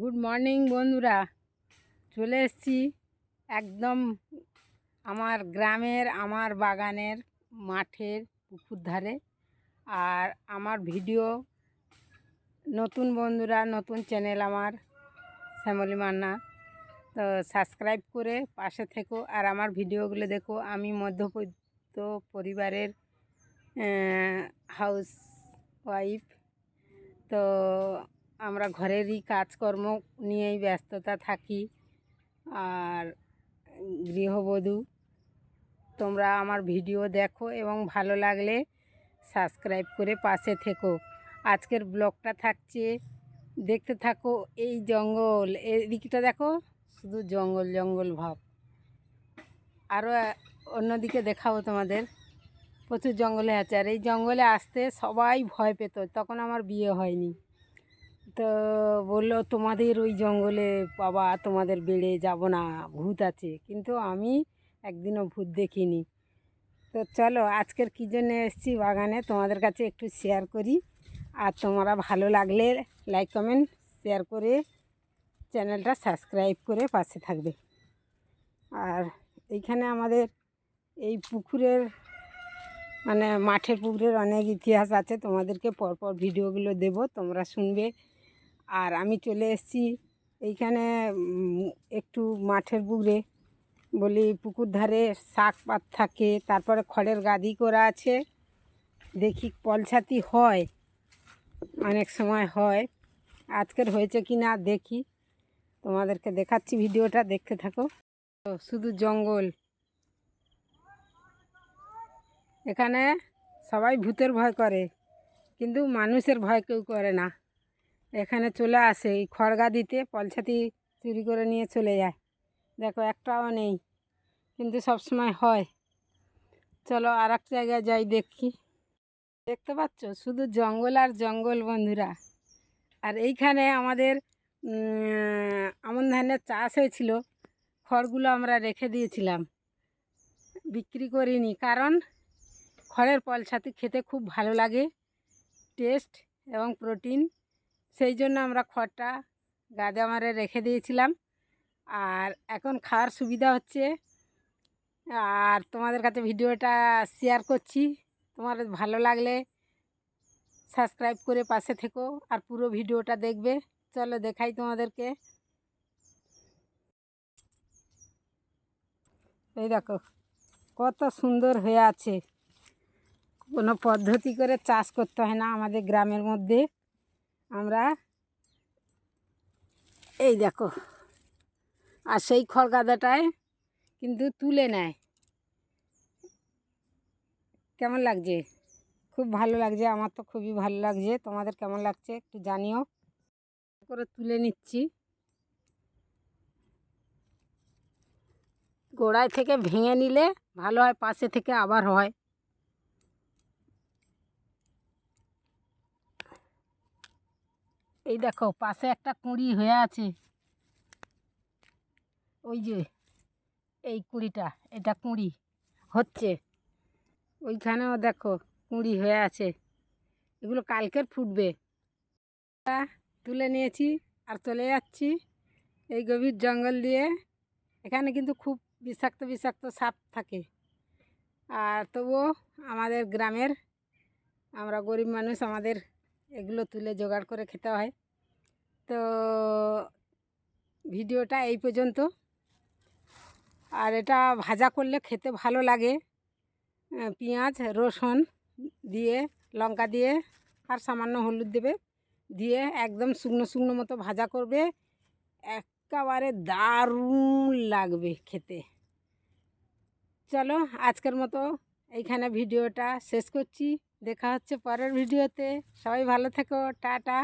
Good morning বন্ধুরা, চলে এসেছি একদম আমার গ্রামের, আমার বাগানের মাঠের পুকুর ধারে। আর আমার ভিডিও নতুন বন্ধুরা, নতুন চ্যানেল আমার শ্যামলী মান্না, তো সাবস্ক্রাইব করে পাশে থেকো আর আমার ভিডিওগুলো দেখো। আমি মধ্যবিত্ত পরিবারের হাউস ওয়াইফ, তো আমরা ঘরেরই কাজকর্ম নিয়েই ব্যস্ততা থাকি। আর গৃহবধূ, তোমরা আমার ভিডিও দেখো এবং ভালো লাগলে সাবস্ক্রাইব করে পাশে থেকো। আজকের ব্লগটা থাকছে, দেখতে থাকো। এই জঙ্গল, এদিকটা দেখো, শুধু জঙ্গল জঙ্গল ভাব। আরও অন্যদিকে দেখাবো তোমাদের, প্রচুর জঙ্গলে আছে। আর এই জঙ্গলে আসতে সবাই ভয় পেত, তখন আমার বিয়ে হয়নি। তো বললো, তোমাদের ওই জঙ্গলে বাবা, তোমাদের বেড়ে যাব না, ভূত আছে। কিন্তু আমি একদিনও ভূত দেখিনি। তো চলো, আজকের কী জন্য এসেছি বাগানে তোমাদের কাছে একটু শেয়ার করি। আর তোমরা ভালো লাগলে লাইক কমেন্ট শেয়ার করে চ্যানেলটা সাবস্ক্রাইব করে পাশে থাকবে। আর এইখানে আমাদের এই পুকুরের, মানে মাঠের পুকুরের অনেক ইতিহাস আছে, তোমাদেরকে পরপর ভিডিওগুলো দেব, তোমরা শুনবে। আর আমি চলে এসেছি এইখানে একটু মাঠের পুকুরে, বলি পুকুর ধারে শাক পাত থাকে, তারপরে খড়ের গাদি করা আছে। দেখি পলছাতি হয়, অনেক সময় হয়। আজকের হয়েছে কি না দেখি, তোমাদেরকে দেখাচ্ছি, ভিডিওটা দেখতে থাকো। তো শুধু জঙ্গল, এখানে সবাই ভূতের ভয় করে, কিন্তু মানুষের ভয় কেউ করে না। এখানে চলে আসে এই খড়গা দিতে, পলছাতি চুরি করে নিয়ে চলে যায়। দেখো একটাও নেই, কিন্তু সব সময় হয়। চলো আর এক জায়গায় যাই দেখি। দেখতে পাচ্ছ শুধু জঙ্গল আর জঙ্গল বন্ধুরা। আর এইখানে আমাদের আমন ধানের চাষ হয়েছিল, খড়গুলো আমরা রেখে দিয়েছিলাম, বিক্রি করিনি, কারণ খড়ের পলছাতি খেতে খুব ভালো লাগে, টেস্ট এবং প্রোটিন। সেই জন্য আমরা খড়টা গাদা মারে রেখে দিয়েছিলাম। আর এখন খাওয়ার সুবিধা হচ্ছে, আর তোমাদের কাছে ভিডিওটা শেয়ার করছি। তোমার ভালো লাগলে সাবস্ক্রাইব করে পাশে থেকো আর পুরো ভিডিওটা দেখবে। চলো দেখাই তোমাদেরকে। এই দেখো কত সুন্দর হয়ে আছে, কোনো পদ্ধতি করে চাষ করতে হয় না আমাদের গ্রামের মধ্যে। আমরা এই দেখো, আর সেই খড় গাদাটায় কিন্তু তুলে নেয়। কেমন লাগছে? খুব ভালো লাগছে, আমার তো খুবই ভালো লাগছে। তোমাদের কেমন লাগছে একটু জানিও। করে তুলে নিচ্ছি, গোড়ায় থেকে ভেঙে নিলে ভালো হয়, পাশে থেকে আবার হয়। এই দেখো পাশে একটা কুঁড়ি হয়ে আছে, ওই যে এই কুঁড়িটা, এটা কুঁড়ি হচ্ছে। ওইখানেও দেখো কুঁড়ি হয়ে আছে, এগুলো কালকের ফুটবে। তুলে নিয়েছি আর চলে যাচ্ছি এই গভীর জঙ্গল দিয়ে। এখানে কিন্তু খুব বিষাক্ত বিষাক্ত সাপ থাকে। আর তবুও আমাদের গ্রামের, আমরা গরিব মানুষ, আমাদের এগুলো তুলে জোগাড় করে খেতে হয়। তো ভিডিওটা এই পর্যন্ত। আর এটা ভাজা করলে খেতে ভালো লাগে, পেঁয়াজ রসুন দিয়ে, লঙ্কা দিয়ে, আর সামান্য হলুদ দেবে, দিয়ে একদম শুকনো শুকনো মতো ভাজা করবে, একেবারে দারুণ লাগবে খেতে। চলো আজকের মতো এইখানে ভিডিওটা শেষ করছি, দেখা হচ্ছে পরের ভিডিওতে। সবাই ভালো থেকো, টাটা।